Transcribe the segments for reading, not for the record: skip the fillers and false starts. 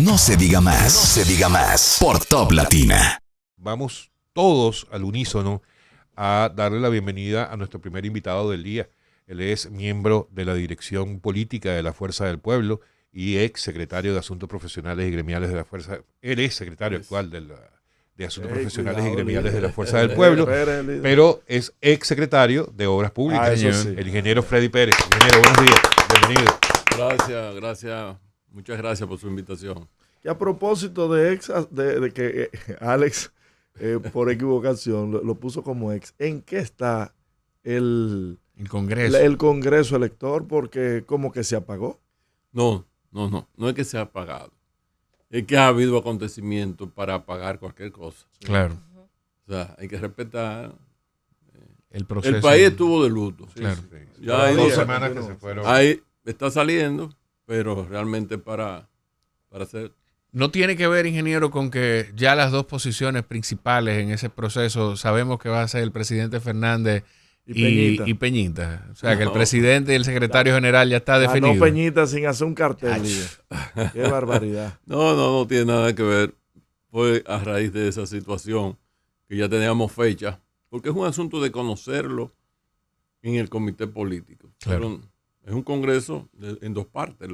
No se diga más. No se diga más. Por Top Latina. Vamos todos al unísono a darle la bienvenida a nuestro primer invitado del día. Él es miembro de la Dirección Política de la Fuerza del Pueblo y ex secretario de Asuntos Profesionales y Gremiales de la Fuerza. Él es secretario actual de Asuntos Profesionales y Gremiales de la Fuerza del Pueblo, pero es ex secretario de Obras Públicas, el ingeniero Freddy Pérez. Ingeniero, buenos días, bienvenido. Gracias, muchas gracias por su invitación. Y a propósito de que Alex, por equivocación, lo puso como ex, ¿en qué está el Congreso elector? Porque como que se apagó. No es que se ha apagado. Es que ha habido acontecimientos para apagar cualquier cosa. Claro. O sea, hay que respetar. El proceso. El país estuvo de luto. Claro. Sí. Ya hay 2 semanas que se fueron. Ahí está saliendo, pero realmente para hacer... No tiene que ver, ingeniero, con que ya las dos posiciones principales en ese proceso sabemos que va a ser el presidente Fernández y Peñita. O sea, que el presidente y el secretario general ya está definido. No, Peñita sin hacer un cartel. Qué barbaridad. No tiene nada que ver. Fue a raíz de esa situación que ya teníamos fecha, porque es un asunto de conocerlo en el comité político. Claro. Es un congreso en dos partes.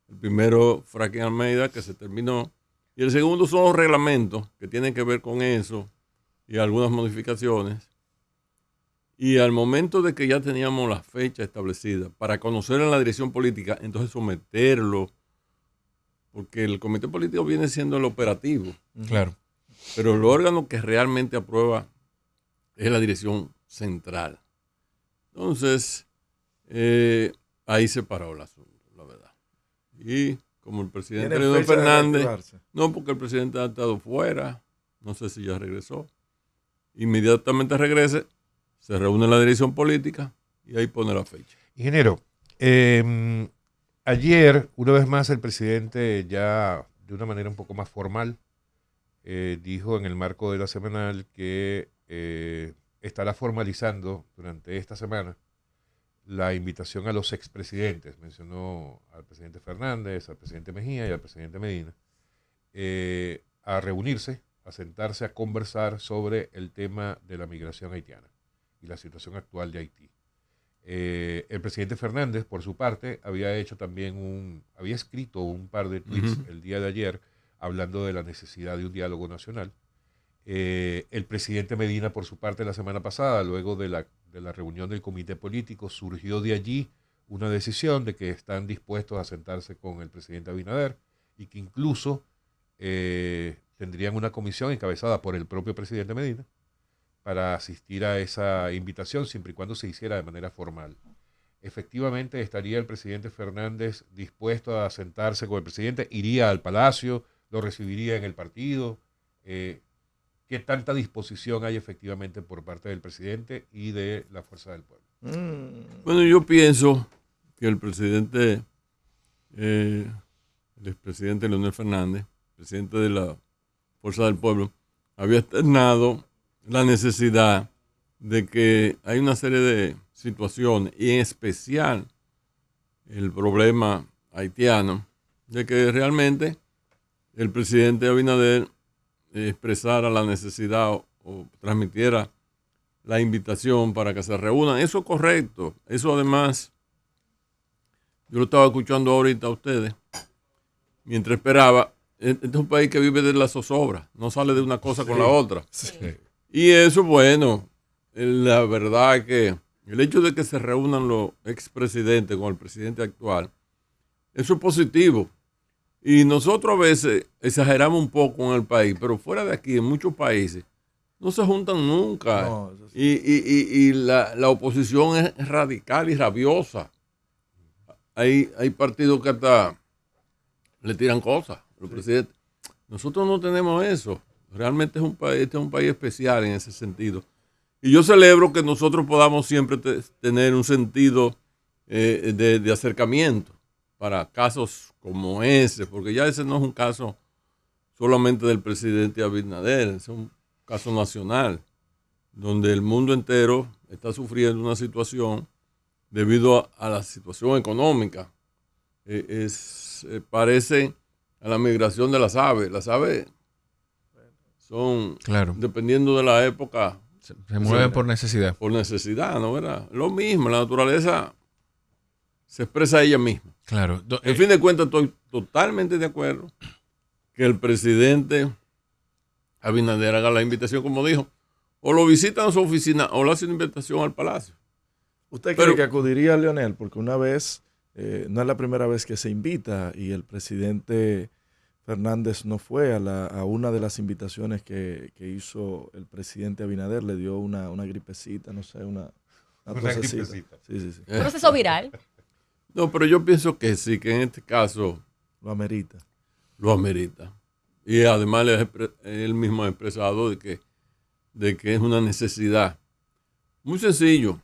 El primero, Fraquen Almeida, que se terminó, y el segundo son los reglamentos que tienen que ver con eso y algunas modificaciones. Y al momento de que ya teníamos la fecha establecida para conocer en la dirección política, entonces someterlo, porque el comité político viene siendo el operativo. Claro. Pero el órgano que realmente aprueba es la dirección central. Entonces, ahí se paró el asunto, la verdad. Y como el presidente Leonel Fernández, no, porque el presidente ha estado fuera, no sé si ya regresó, inmediatamente regrese, se reúne la dirección política y ahí pone la fecha. Ingeniero, ayer, una vez más, el presidente ya de una manera un poco más formal dijo en el marco de la semanal que estará formalizando durante esta semana la invitación a los expresidentes. Mencionó al presidente Fernández, al presidente Mejía y al presidente Medina a reunirse, a sentarse, a conversar sobre el tema de la migración haitiana y la situación actual de Haití. El presidente Fernández, por su parte, había escrito un par de tweets el día de ayer hablando de la necesidad de un diálogo nacional. El presidente Medina, por su parte, la semana pasada, luego de la reunión del comité político, surgió de allí una decisión de que están dispuestos a sentarse con el presidente Abinader y que incluso tendrían una comisión encabezada por el propio presidente Medina para asistir a esa invitación, siempre y cuando se hiciera de manera formal. Efectivamente, ¿estaría el presidente Fernández dispuesto a sentarse con el presidente? ¿Iría al Palacio? ¿Lo recibiría en el partido? ¿Qué tanta disposición hay efectivamente por parte del presidente y de la Fuerza del Pueblo? Bueno, yo pienso que el presidente, el expresidente Leonel Fernández, presidente de la Fuerza del Pueblo, había externado la necesidad de que hay una serie de situaciones, y en especial el problema haitiano, de que realmente el presidente Abinader expresara la necesidad o transmitiera la invitación para que se reúnan. Eso es correcto. Eso además, yo lo estaba escuchando ahorita a ustedes, mientras esperaba. Este es un país que vive de la zozobra, no sale de una cosa con la otra. Sí. Y eso, bueno, la verdad es que el hecho de que se reúnan los expresidentes con el presidente actual, eso es positivo. Y nosotros a veces exageramos un poco en el país, pero fuera de aquí, en muchos países, no se juntan nunca. No, sí. Y la oposición es radical y rabiosa. Hay partidos que hasta le tiran cosas a los presidentes. Nosotros no tenemos eso. Realmente este es un país especial en ese sentido. Y yo celebro que nosotros podamos siempre tener un sentido de acercamiento para casos como ese, porque ya ese no es un caso solamente del presidente Abinader, es un caso nacional, donde el mundo entero está sufriendo una situación debido a la situación económica. Parece a la migración de las aves. Las aves son, dependiendo de la época, se mueven por necesidad. Por necesidad, ¿no? ¿Verdad? Lo mismo, la naturaleza se expresa ella misma. Claro. En fin de cuentas, estoy totalmente de acuerdo que el presidente Abinader haga la invitación, como dijo, o lo visitan a su oficina o le hace una invitación al palacio. ¿Usted cree que acudiría a Leonel? Porque una vez, no es la primera vez que se invita y el presidente Fernández no fue a una de las invitaciones que hizo el presidente Abinader, le dio una gripecita, no sé, una gripecita. Sí. Un proceso viral. No, pero yo pienso que sí, que en este caso lo amerita. Lo amerita. Y además él mismo ha expresado de que es una necesidad. Muy sencillo.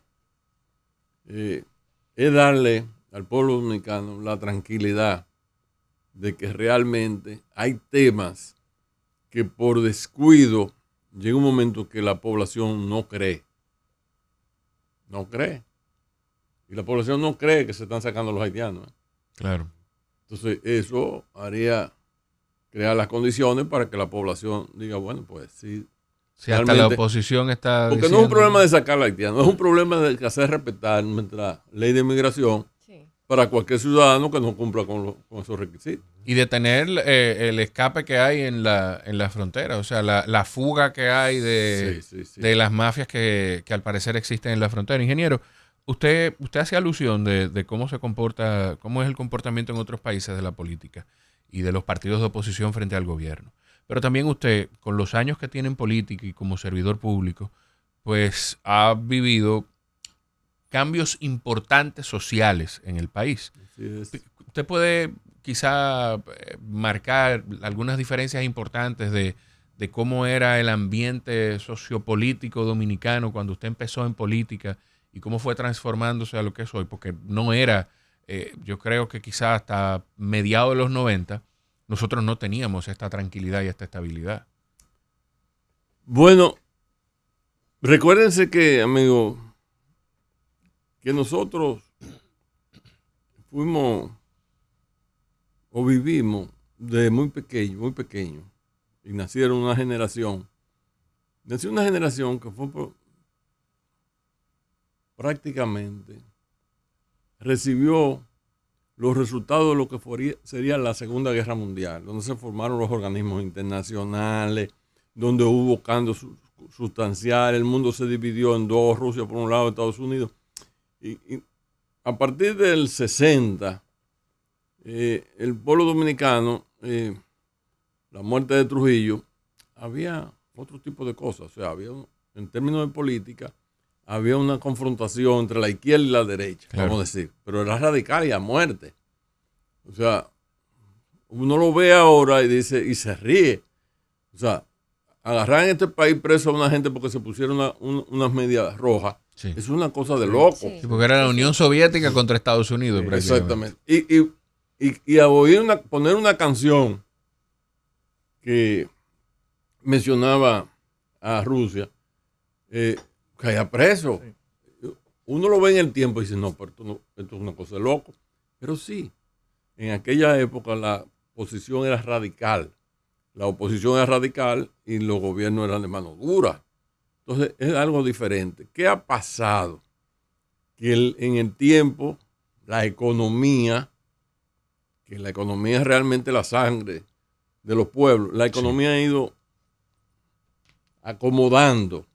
Es darle al pueblo dominicano la tranquilidad de que realmente hay temas que por descuido llega un momento que la población no cree. No cree. Y la población no cree que se están sacando los haitianos. Claro. Entonces eso haría crear las condiciones para que la población diga, bueno, pues sí. Si hasta la oposición está porque no es un problema de sacar a haitianos, es un problema de hacer respetar nuestra ley de inmigración para cualquier ciudadano que no cumpla con esos requisitos. Y detener el escape que hay en la frontera, o sea, la fuga que hay de las mafias que al parecer existen en la frontera. Ingeniero, usted hace alusión de cómo se comporta, cómo es el comportamiento en otros países de la política y de los partidos de oposición frente al gobierno. Pero también usted, con los años que tiene en política y como servidor público, pues ha vivido cambios importantes sociales en el país. Usted puede quizá marcar algunas diferencias importantes de cómo era el ambiente sociopolítico dominicano cuando usted empezó en política y cómo fue transformándose a lo que es hoy, porque no era, yo creo que quizá hasta mediados de los 90, nosotros no teníamos esta tranquilidad y esta estabilidad. Bueno, recuérdense que, amigo, que nosotros fuimos o vivimos de muy pequeño, y nació una generación que fue prácticamente recibió los resultados de lo que sería la Segunda Guerra Mundial, donde se formaron los organismos internacionales, donde hubo cambios sustanciales, el mundo se dividió en dos, Rusia por un lado, Estados Unidos. Y a partir del 60, el pueblo dominicano, la muerte de Trujillo, había otro tipo de cosas. O sea, en términos de política, había una confrontación entre la izquierda y la derecha, vamos a decir, pero era radical y a muerte. O sea, uno lo ve ahora y dice, y se ríe. O sea, agarrar en este país preso a una gente porque se pusieron unas medias rojas, es una cosa de loco. Sí, porque era la Unión Soviética contra Estados Unidos. Exactamente. Y a poner una canción que mencionaba a Rusia, caía preso. Sí. Uno lo ve en el tiempo y dice, no, pero esto es una cosa de loco. Pero sí, en aquella época la oposición era radical. La oposición era radical y los gobiernos eran de mano dura. Entonces es algo diferente. ¿Qué ha pasado? Que en el tiempo la economía, que la economía es realmente la sangre de los pueblos, la economía ha ido acomodando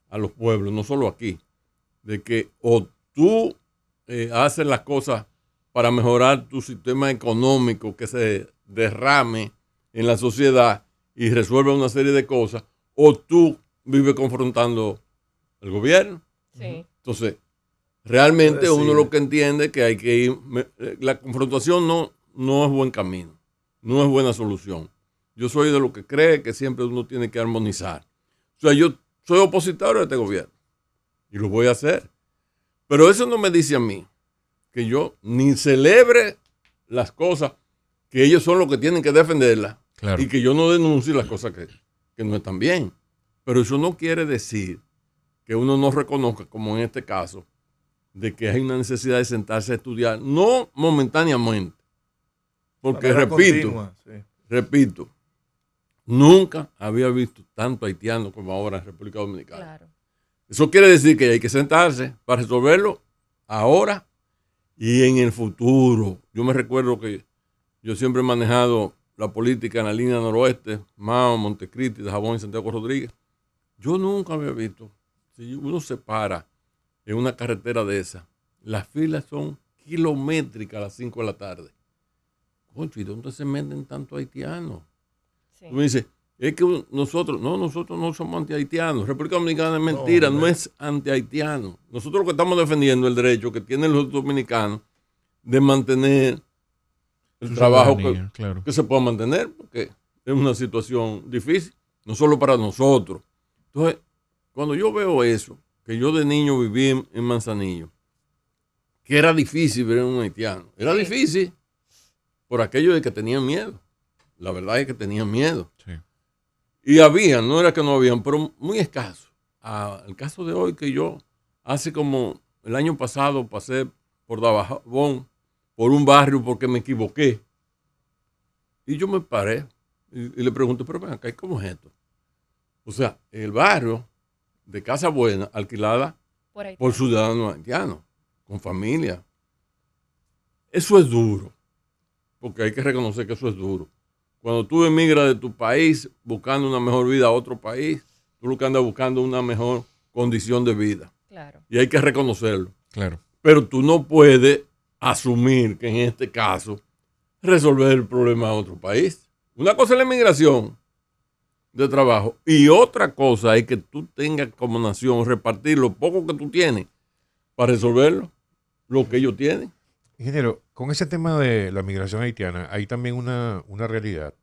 a los pueblos, no solo aquí, de que o tú haces las cosas para mejorar tu sistema económico, que se derrame en la sociedad y resuelve una serie de cosas, o tú vives confrontando al gobierno. Sí. Entonces, realmente uno lo que entiende que hay que ir, la confrontación no es buen camino, no es buena solución. Yo soy de lo que cree que siempre uno tiene que armonizar. O sea, yo soy opositor a este gobierno y lo voy a hacer. Pero eso no me dice a mí que yo ni celebre las cosas que ellos son los que tienen que defenderlas, claro, y que yo no denuncie las cosas que no están bien. Pero eso no quiere decir que uno no reconozca, como en este caso, de que hay una necesidad de sentarse a estudiar, no momentáneamente, Porque repito, nunca había visto tanto haitiano como ahora en República Dominicana. Claro. Eso quiere decir que hay que sentarse para resolverlo ahora y en el futuro. Yo me recuerdo que yo siempre he manejado la política en la línea noroeste, Mao, Montecristi, Dajabón y Santiago Rodríguez. Yo nunca había visto, si uno se para en una carretera de esa, las filas son kilométricas a las 5 de la tarde. Concho, ¿y dónde se meten tantos haitianos? Sí. Tú me dices, es que nosotros no somos anti-haitianos. República Dominicana es mentira, no es anti-haitiano. Nosotros lo que estamos defendiendo es el derecho que tienen los dominicanos de mantener el trabajo que se pueda mantener, porque es una situación difícil, no solo para nosotros. Entonces, cuando yo veo eso, que yo de niño viví en Manzanillo, que era difícil ver a un haitiano. Era difícil por aquello de que tenían miedo. La verdad es que tenían miedo. Sí. Y habían, no era que no habían, pero muy escasos. El caso de hoy que yo, hace como el año pasado, pasé por Dajabón, por un barrio porque me equivoqué. Y yo me paré y le pregunté, pero ven acá, ¿cómo es esto? O sea, el barrio de Casa Buena, alquilada por ciudadanos haitianos, con familia. Eso es duro, porque hay que reconocer que eso es duro. Cuando tú emigras de tu país buscando una mejor vida a otro país, tú lo que andas buscando es una mejor condición de vida. Claro. Y hay que reconocerlo. Claro. Pero tú no puedes asumir que en este caso resolver el problema de otro país. Una cosa es la inmigración de trabajo y otra cosa es que tú tengas como nación repartir lo poco que tú tienes para resolverlo, lo que ellos tienen. Ingeniero, con ese tema de la migración haitiana, hay también una realidad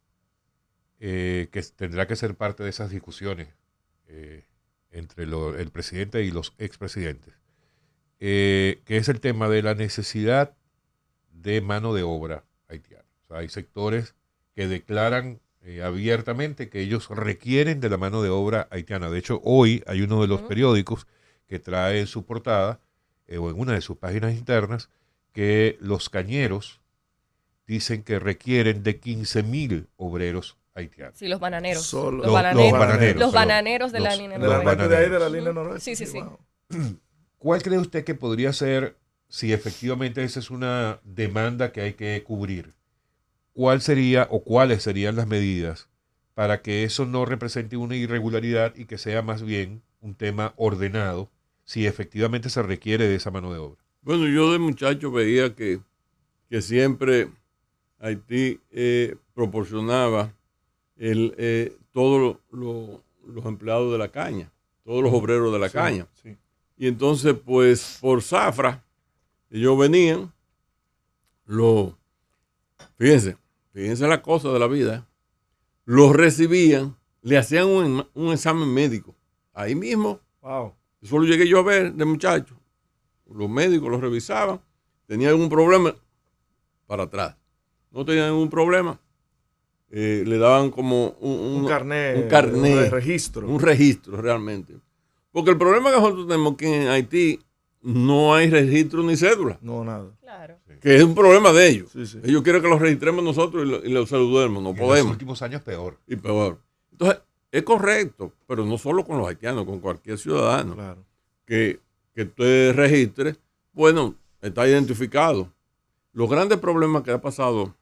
que tendrá que ser parte de esas discusiones entre el presidente y los expresidentes, que es el tema de la necesidad de mano de obra haitiana. O sea, hay sectores que declaran abiertamente que ellos requieren de la mano de obra haitiana. De hecho, hoy hay uno de los periódicos que trae en su portada o en una de sus páginas internas que los cañeros dicen que requieren de 15,000 obreros haitianos. Sí, los bananeros. Los bananeros. Los bananeros de la línea noroeste. De ahí de la línea noroeste. Sí. Wow. ¿Cuál cree usted que podría ser, si efectivamente esa es una demanda que hay que cubrir? ¿Cuál sería o cuáles serían las medidas para que eso no represente una irregularidad y que sea más bien un tema ordenado si efectivamente se requiere de esa mano de obra? Bueno, yo de muchacho veía que siempre Haití proporcionaba todos los empleados de la caña, todos los obreros de la caña. Sí. Y entonces, pues, por zafra, ellos venían, fíjense la cosa de la vida, los recibían, le hacían un examen médico. Ahí mismo, Wow. eso lo llegué yo a ver de muchacho. Los médicos los revisaban, tenían algún problema, para atrás. No tenían ningún problema, le daban como un carnet de registro. Un registro realmente. Porque el problema que nosotros tenemos es que en Haití no hay registro ni cédula. No, nada. Claro. Que es un problema de ellos. Sí. Ellos quieren que los registremos nosotros y los saludemos. No podemos. En los últimos años peor. Y peor. Entonces, es correcto, pero no solo con los haitianos, con cualquier ciudadano. Claro. Que usted registre, bueno, está identificado. Los grandes problemas que ha pasado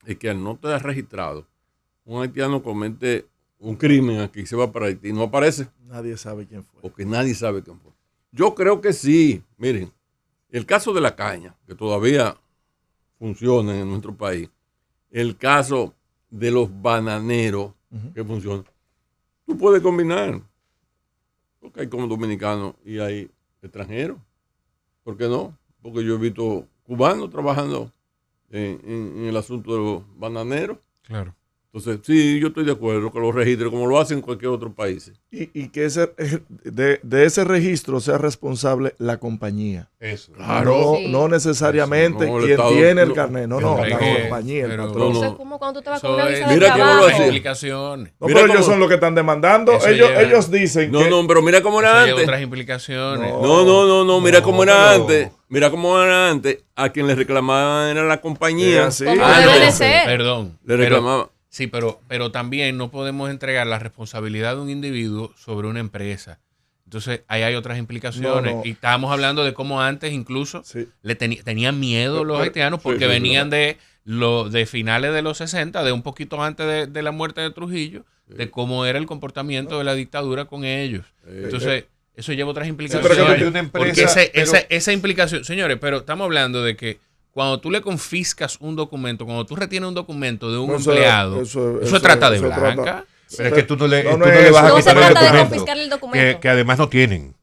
es que al no estar registrado, un haitiano comete un crimen aquí, se va para Haití, no aparece. Nadie sabe quién fue. Porque nadie sabe quién fue. Yo creo que sí. Miren, el caso de la caña, que todavía funciona en nuestro país, el caso de los bananeros, que funcionan, tú puedes combinar. Porque hay como dominicanos y hay extranjeros. ¿Por qué no? Porque yo he visto cubanos trabajando en el asunto de los bananeros. Claro. Entonces, sí, yo estoy de acuerdo que los registres como lo hacen en cualquier otro país. Y que de ese registro sea responsable la compañía. Eso. Claro. No necesariamente No, el quien Estado, tiene el no. carnet. No, la compañía, el patrón. Eso es como cuando tú te vas con Eso una es- visa de Mira cómo lo trabajo. hacía. implicaciones. No, Mira pero ellos cómo- son los que están demandando. Eso Ellos dicen que... No, pero mira cómo Eso era lleva antes. otras implicaciones. No, mira cómo era pero- antes. Mira cómo era antes. A quien le reclamaban era la compañía. así. Como Ah, debe no, de ser. Perdón. Le reclamaba. Sí, pero también no podemos entregar la responsabilidad de un individuo sobre una empresa. Entonces, ahí hay otras implicaciones. No. Y estábamos hablando de cómo antes incluso Sí. tenían miedo los haitianos porque sí, venían de finales de los 60, de un poquito antes de la muerte de Trujillo, de cómo era el comportamiento de la dictadura con ellos. Entonces, eso lleva otras implicaciones. pero que una empresa- porque pero- esa implicación, señores, pero estamos hablando de que cuando tú le confiscas un documento, cuando tú retienes un documento de un empleado, eso es trata de blanca. Pero es que tú no le, No, tú no no es le vas a eso. No se quitar el trata de documento, confiscar el documento. que además no tienen.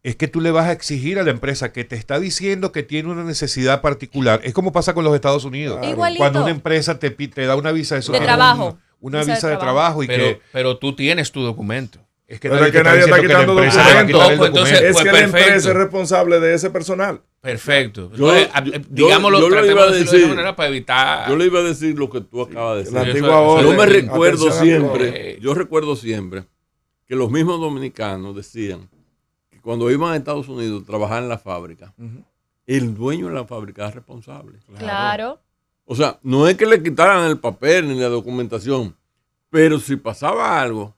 Es que tú le vas a exigir a la empresa que te está diciendo que tiene una necesidad particular. Es como pasa con los Estados Unidos. Igualito. Cuando una empresa te da una visa De trabajo. Una visa de trabajo y que Pero tú tienes tu documento. es que Pero nadie es que te nadie está diciendo que la quitando empresa le va a quitar el documentos. Entonces, documento. Es Pues que la perfecto. empresa es responsable de ese personal. Perfecto. Yo- Entonces, yo- digámoslo, yo lo tratemos iba a de decirlo de esa decir. manera para evitar. Yo le iba a decir lo que tú acabas de decir. La Eso- antigua eso- orden. Yo me recuerdo Atención, siempre, amigo. yo recuerdo siempre que los mismos dominicanos decían que cuando iban a Estados Unidos a trabajar en la fábrica, el dueño de la fábrica es responsable. Claro. O sea, no es que le quitaran el papel ni la documentación, pero si pasaba algo,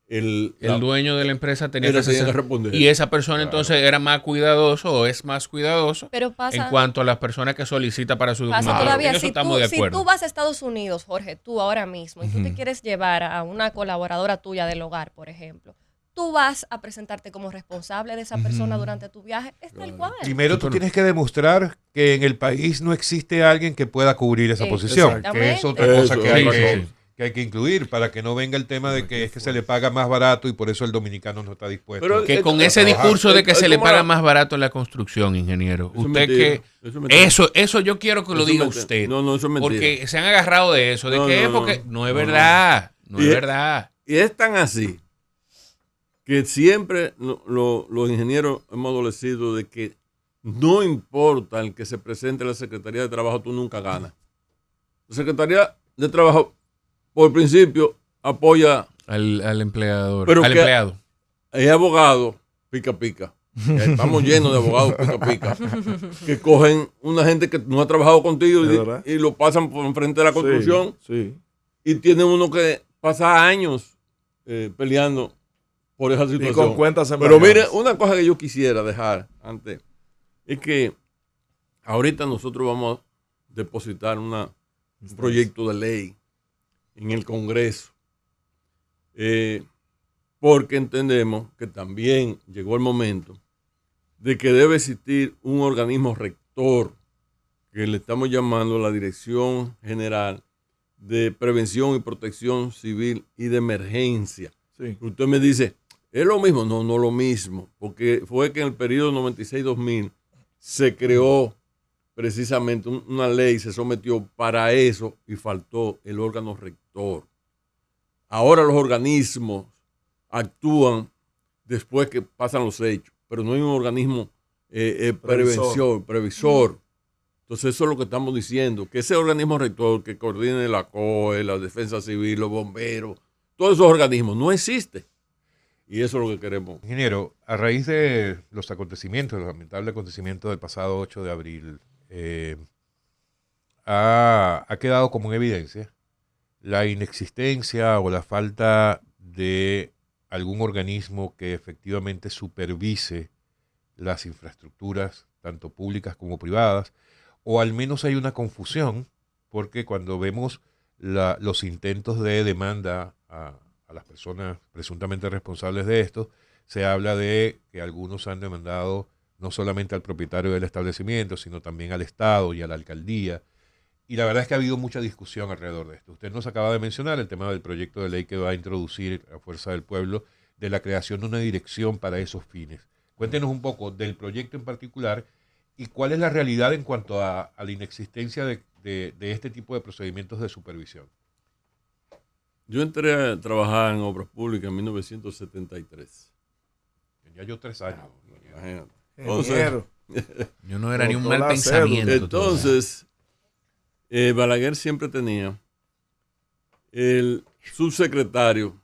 el dueño de la empresa tenía Era que tenía que hacer- responder. Y esa persona entonces era más cuidadoso o es más cuidadoso Pero en pasa, cuanto a las personas que solicita para su pasa documento. todavía. En eso Si estamos de tú acuerdo. vas a Estados Unidos, Jorge, tú ahora mismo, y tú te quieres llevar a una colaboradora tuya del hogar, por ejemplo, tú vas a presentarte como responsable de esa persona durante tu viaje. Es tal cual. Primero tú tienes que demostrar que en el país no existe alguien que pueda cubrir esa posición, que es otra Exactamente. cosa que Eso, hay sí, que hay que incluir para que no venga el tema de que es que se le paga más barato y por eso el dominicano no está dispuesto. Pero- Que con a ese trabajar. discurso de que Es se le como paga la- más barato en la construcción, ingeniero. Eso es Usted mentira. que Eso es mentira. eso yo quiero que lo Eso es diga mentira. usted. No, eso es mentira. Porque se han agarrado de eso, de No, que no, es porque no es no, verdad, no Y es es- verdad. Y es tan así que siempre los ingenieros hemos adolecido de que no importa el que se presente a la Secretaría de Trabajo, tú nunca ganas. La Secretaría de Trabajo, por principio, apoya Al empleador, Pero al que- empleado. es abogado pica pica. Estamos llenos de abogados pica pica que cogen una gente que no ha trabajado contigo ¿Es verdad? y lo pasan por enfrente de la construcción Sí. y tiene uno que pasa años peleando por esa Y situación. con cuentas Pero embargadas. mire, una cosa que yo quisiera dejar antes es que ahorita nosotros vamos a depositar un proyecto de ley en el Congreso. Porque entendemos que también llegó el momento de que debe existir un organismo rector que le estamos llamando la Dirección General de Prevención y Protección Civil y de Emergencia. Sí. Usted me dice, ¿es lo mismo? No, no lo mismo, porque fue que en el periodo 96-2000 se creó precisamente una ley, se sometió para eso y faltó el órgano rector. Ahora los organismos actúan después que pasan los hechos, pero no hay un organismo previsor. Entonces eso es lo que estamos diciendo, que ese organismo rector que coordine la COE, la Defensa Civil, los bomberos, todos esos organismos, no existe. Y eso es lo que queremos. Ingeniero, a raíz de los acontecimientos, los lamentables acontecimientos del pasado 8 de abril, ha quedado como en evidencia la inexistencia o la falta de algún organismo que efectivamente supervise las infraestructuras, tanto públicas como privadas, o al menos hay una confusión, porque cuando vemos los intentos de demanda a las personas presuntamente responsables de esto, se habla de que algunos han demandado no solamente al propietario del establecimiento, sino también al Estado y a la alcaldía. Y la verdad es que ha habido mucha discusión alrededor de esto. Usted nos acaba de mencionar el tema del proyecto de ley que va a introducir a Fuerza del Pueblo de la creación de una dirección para esos fines. Cuéntenos un poco del proyecto en particular y cuál es la realidad en cuanto a la inexistencia de este tipo de procedimientos de supervisión. Yo entré a trabajar en obras públicas en 1973. Tenía yo 3 años. Entonces, yo no era ni un mal pensamiento. Entonces, Balaguer siempre tenía el subsecretario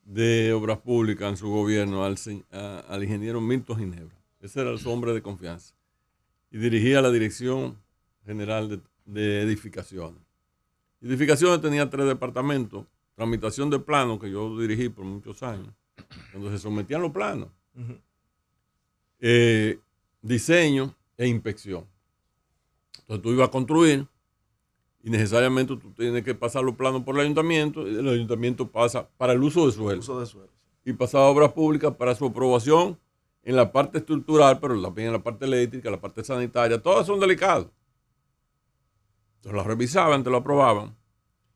de Obras Públicas en su gobierno al ingeniero Milton Ginebra. Ese era su hombre de confianza. Y dirigía la Dirección General de Edificaciones. Edificaciones tenía 3 departamentos. Tramitación de planos, que yo dirigí por muchos años, cuando se sometían los planos. Diseño e inspección. Entonces tú ibas a construir y necesariamente tú tienes que pasar los planos por el ayuntamiento, y el ayuntamiento pasa para el uso de suelo. Y pasaba a obras públicas para su aprobación en la parte estructural, pero también en la parte eléctrica, la parte sanitaria, todas son delicadas. Entonces las revisaban, te lo aprobaban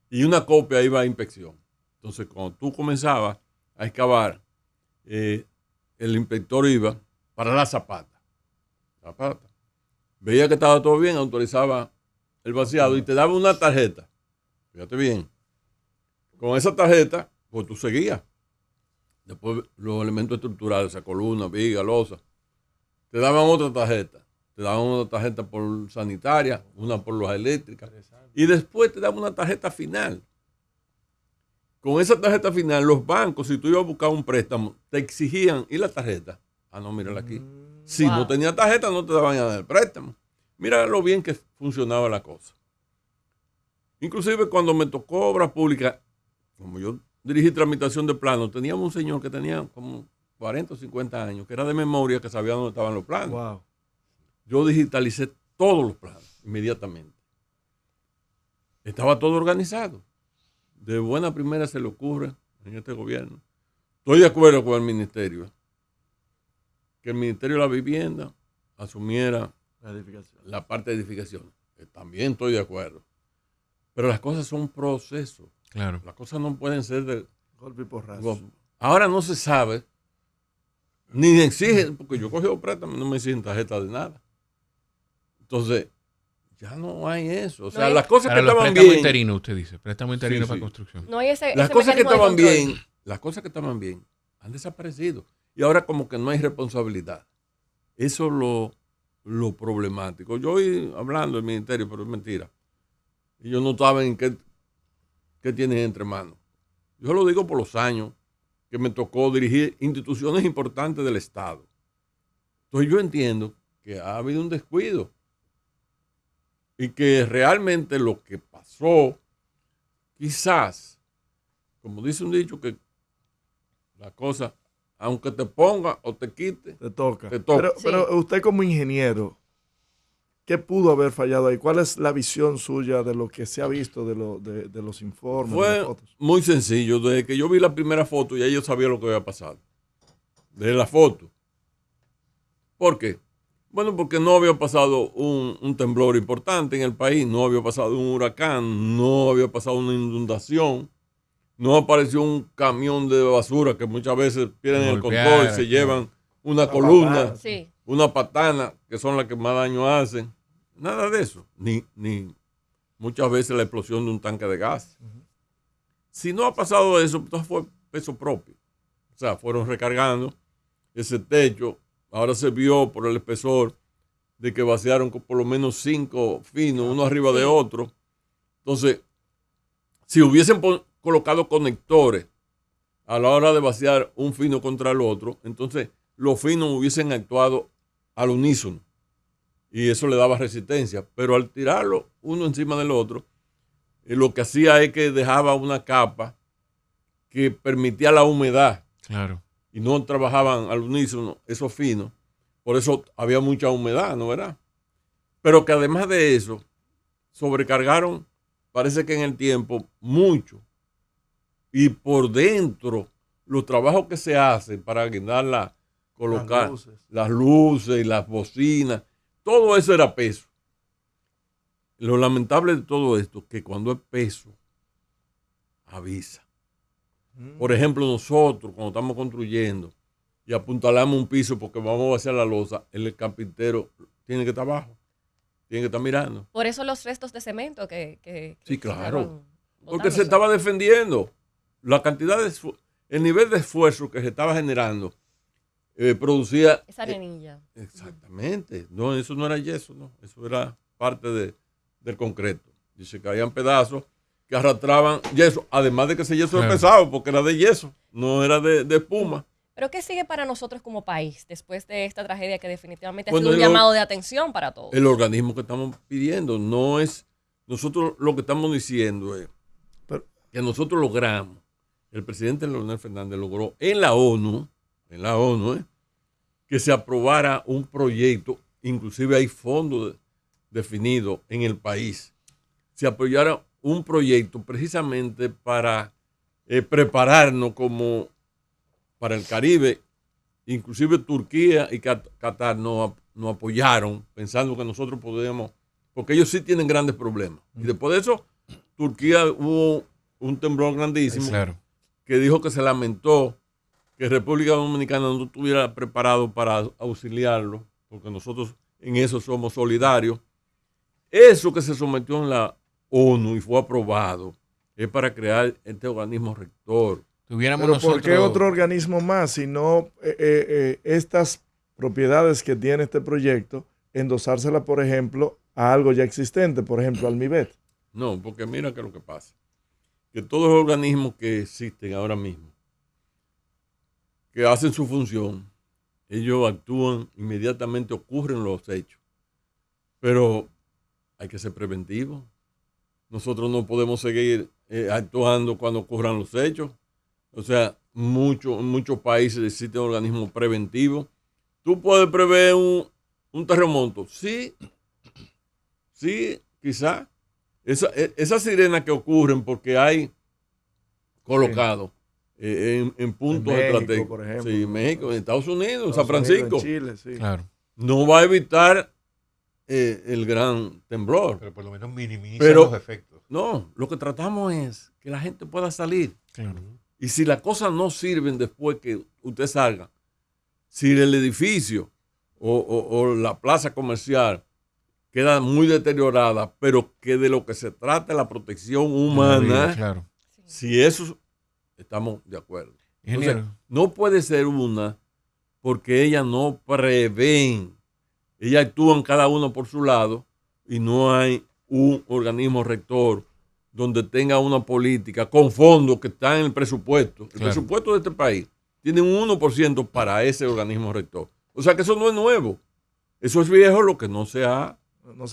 y una copia iba a inspección. Entonces cuando tú comenzabas a excavar, el inspector iba para la zapata. Veía que estaba todo bien, autorizaba el vaciado y te daba una tarjeta. Fíjate bien. Con esa tarjeta, pues tú seguías. Después los elementos estructurales, o sea, columna, viga, losa. Te daban otra tarjeta. Te daban una tarjeta por sanitaria, una por las eléctricas. Y después te daban una tarjeta final. Con esa tarjeta final, los bancos, si tú ibas a buscar un préstamo, te exigían, ¿y la tarjeta? Ah, no, mírala aquí. Si no tenía tarjeta, no te daban a dar el préstamo. Mira lo bien que funcionaba la cosa. Inclusive cuando me tocó obras públicas, como yo dirigí tramitación de planos, teníamos un señor que tenía como 40 o 50 años, que era de memoria, que sabía dónde estaban los planos. Wow. Yo digitalicé todos los planos inmediatamente. Estaba todo organizado. De buena primera se le ocurre en este gobierno. Estoy de acuerdo con el ministerio, que el Ministerio de la Vivienda asumiera la parte de edificación. También estoy de acuerdo. Pero las cosas son procesos. Claro. Las cosas no pueden ser de golpe y porrazo. Ahora no se sabe, ni exigen, porque yo cogí préstamos, no me exigen tarjeta de nada. Entonces, ya no hay eso. O sea, las cosas que estaban bien. Préstamo interino, usted dice. Préstamo interino para construcción. No hay ese las cosas que estaban bien, las cosas que estaban bien han desaparecido. Y ahora como que no hay responsabilidad. Eso es lo problemático. Yo oí hablando del ministerio, pero es mentira. Ellos no saben qué tienen entre manos. Yo lo digo por los años que me tocó dirigir instituciones importantes del Estado. Entonces yo entiendo que ha habido un descuido y que realmente lo que pasó, quizás, como dice un dicho, que la cosa, aunque te ponga o te quite, te toca. Sí. Pero usted como ingeniero, ¿qué pudo haber fallado ahí? ¿Cuál es la visión suya de lo que se ha visto de los informes? Fue de las fotos? muy sencillo. Desde que yo vi la primera foto, ya yo sabía lo que había pasado. De la foto. ¿Por qué? Bueno, porque no había pasado un temblor importante en el país, no había pasado un huracán, no había pasado una inundación, no apareció un camión de basura que muchas veces pierden el control y se llevan una columna, una patana, que son las que más daño hacen. Nada de eso. Ni muchas veces la explosión de un tanque de gas. Si no ha pasado eso, entonces fue peso propio. O sea, fueron recargando ese techo. Ahora se vio por el espesor de que vaciaron por lo menos 5 finos, uno arriba de otro. Entonces, si hubiesen colocado conectores a la hora de vaciar un fino contra el otro, entonces los finos hubiesen actuado al unísono y eso le daba resistencia. Pero al tirarlo uno encima del otro, lo que hacía es que dejaba una capa que permitía la humedad. Claro. Y no trabajaban al unísono esos finos. Por eso había mucha humedad, ¿no verdad? Pero que además de eso, sobrecargaron, parece que en el tiempo, mucho. Y por dentro, los trabajos que se hacen para guindarla, colocar las luces y las bocinas, todo eso era peso. Lo lamentable de todo esto es que cuando es peso, avisa. Por ejemplo, nosotros cuando estamos construyendo y apuntalamos un piso porque vamos a vaciar la losa, el carpintero tiene que estar abajo, tiene que estar mirando. Por eso los restos de cemento que sí, claro. Porque se estaba defendiendo. La cantidad el nivel de esfuerzo que se estaba generando producía... Esa arenilla. Exactamente. No, eso no era yeso, no. Eso era parte del concreto. Y se caían pedazos que arrastraban yeso. Además de que ese yeso era pesado, porque era de yeso, no era de espuma. ¿Pero qué sigue para nosotros como país después de esta tragedia que definitivamente ha sido un llamado de atención para todos? El organismo que estamos pidiendo no es... Nosotros lo que estamos diciendo es que nosotros logramos, el presidente Leonel Fernández logró en la ONU, que se aprobara un proyecto, inclusive hay fondos definidos en el país, se apoyara un proyecto precisamente para prepararnos como para el Caribe. Inclusive Turquía y Qatar nos apoyaron pensando que nosotros podíamos, porque ellos sí tienen grandes problemas. Y después de eso, Turquía hubo un temblor grandísimo que dijo que se lamentó que República Dominicana no estuviera preparado para auxiliarlo, porque nosotros en eso somos solidarios. Eso que se sometió en la ONU y fue aprobado es para crear este organismo rector. Pero ¿por qué otro organismo más si no estas propiedades que tiene este proyecto, endosárselas, por ejemplo, a algo ya existente, por ejemplo, al MIBET? No, porque mira que lo que pasa, que todos los organismos que existen ahora mismo, que hacen su función, ellos actúan, inmediatamente ocurren los hechos. Pero hay que ser preventivo. Nosotros no podemos seguir actuando cuando ocurran los hechos. O sea, en muchos países existen organismos preventivos. ¿Tú puedes prever un terremoto? Sí, quizá. Esas sirenas que ocurren porque hay colocados en puntos estratégicos. Por ejemplo. Sí, en México, en Estados Unidos, en San Francisco. En Chile, sí. Claro. No va a evitar el gran temblor. Pero por lo menos minimiza los efectos. No, lo que tratamos es que la gente pueda salir. Claro. Y si las cosas no sirven después que usted salga, si el edificio o la plaza comercial queda muy deteriorada, pero que de lo que se trata es la protección humana, claro. Si eso estamos de acuerdo. Entonces, no puede ser una porque ellas no prevén, ellas actúan cada uno por su lado y no hay un organismo rector donde tenga una política con fondos que están en el presupuesto. El presupuesto de este país tiene un 1% para ese organismo rector. O sea que eso no es nuevo. Eso es viejo, lo que no se ha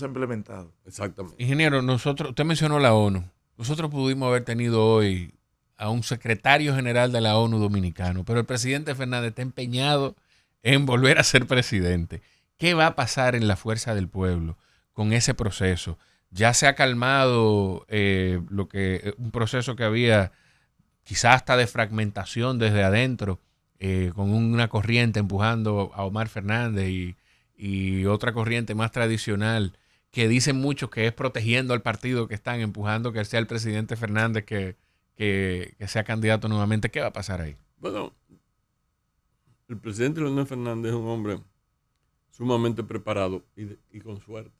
implementado. Exactamente. Ingeniero, usted mencionó la ONU. Nosotros pudimos haber tenido hoy a un secretario general de la ONU dominicano, pero el presidente Fernández está empeñado en volver a ser presidente. ¿Qué va a pasar en la Fuerza del Pueblo con ese proceso? Ya se ha calmado un proceso que había quizás hasta de fragmentación desde adentro, con una corriente empujando a Omar Fernández y otra corriente más tradicional que dicen muchos que es protegiendo al partido que están empujando que sea el presidente Fernández que sea candidato nuevamente. ¿Qué va a pasar ahí? Bueno, el presidente Leonel Fernández es un hombre sumamente preparado y con suerte.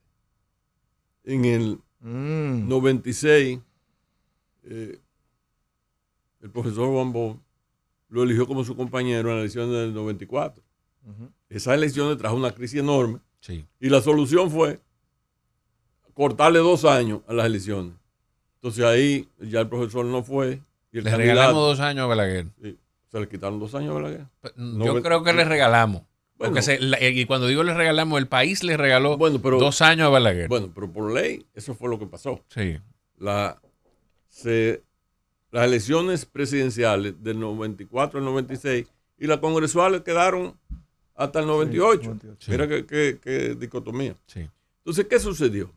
En el 96, el profesor Juan Bosch lo eligió como su compañero en la elección del 94. Esas elecciones trajo una crisis enorme. Sí. Y la solución fue cortarle 2 años a las elecciones. Entonces ahí ya el profesor no fue. Y le regalamos 2 años a Balaguer. Sí, se le quitaron 2 años a Balaguer. Yo creo que le regalamos. Bueno, y cuando digo le regalamos, el país le regaló 2 años a Balaguer. Bueno, pero por ley, eso fue lo que pasó. Sí. Las elecciones presidenciales del 94 al 96 y las congresuales quedaron hasta el 98. Sí. Mira qué dicotomía. Sí. Entonces, ¿qué sucedió?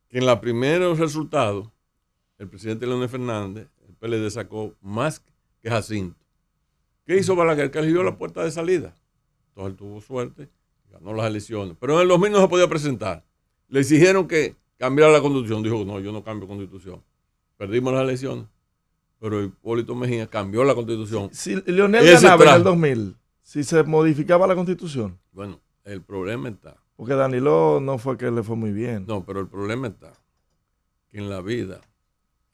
Que en la primera resultado, el presidente Leonel Fernández, el PLD, sacó más que Jacinto. ¿Qué hizo Balaguer? Que eligió la puerta de salida. Entonces él tuvo suerte, ganó las elecciones. Pero en el 2000 no se podía presentar. Le exigieron que cambiara la constitución. Dijo, no, yo no cambio constitución. Perdimos las elecciones. Pero Hipólito Mejía cambió la constitución. Si Leonel ganaba en el 2000, si se modificaba la constitución. Bueno, el problema está. Porque Danilo no fue que le fue muy bien. No, pero el problema está que en la vida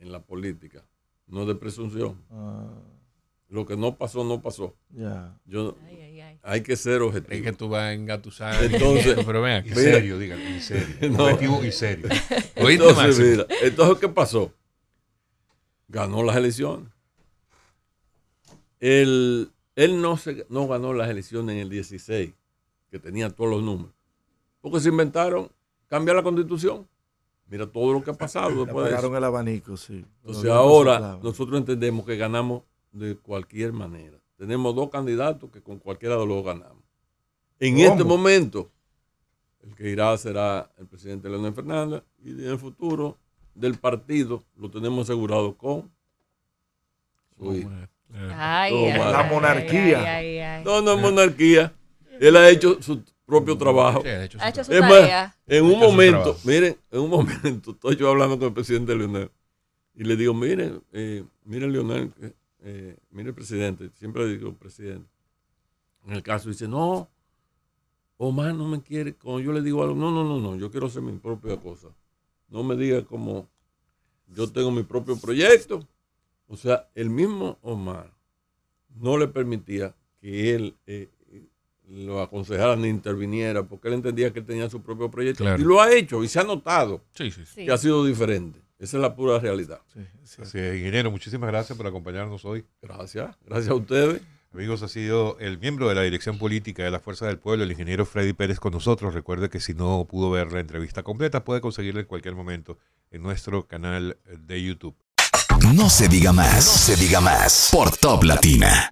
en la política no es de presunción. Lo que no pasó, no pasó. Hay que ser objetivo. Es que tú vas a engatusar. Entonces, pero ven aquí. En serio, dígalo, en serio. No. Objetivo y serio. Entonces, ¿qué pasó? Ganó las elecciones. Él no ganó las elecciones en el 16, que tenía todos los números. Porque se inventaron cambiar la constitución. Mira todo lo que ha pasado después de eso. El abanico, sí. Entonces ahora nosotros entendemos que ganamos de cualquier manera. Tenemos 2 candidatos que con cualquiera de los ganamos. En este momento, el que irá será el presidente Leonel Fernández, y en el futuro del partido lo tenemos asegurado con su hijo. La monarquía. No es monarquía. Él ha hecho su propio trabajo. Ha hecho su tarea. En un momento, estoy yo hablando con el presidente Leonel y le digo, mire Leonel, mire presidente, siempre le digo presidente. En el caso dice, no, Omar no me quiere, cuando yo le digo algo, no, yo quiero hacer mi propia cosa. No me diga como yo tengo mi propio proyecto. O sea, el mismo Omar no le permitía que él lo aconsejara ni interviniera, porque él entendía que él tenía su propio proyecto. Claro. Y lo ha hecho y se ha notado que ha sido diferente. Esa es la pura realidad. Así es, ingeniero, muchísimas gracias por acompañarnos hoy. Gracias a ustedes. Amigos, ha sido el miembro de la Dirección Política de la Fuerza del Pueblo, el ingeniero Freddy Pérez, con nosotros. Recuerde que si no pudo ver la entrevista completa, puede conseguirla en cualquier momento en nuestro canal de YouTube. No se diga más. No se diga más. Por Top Latina.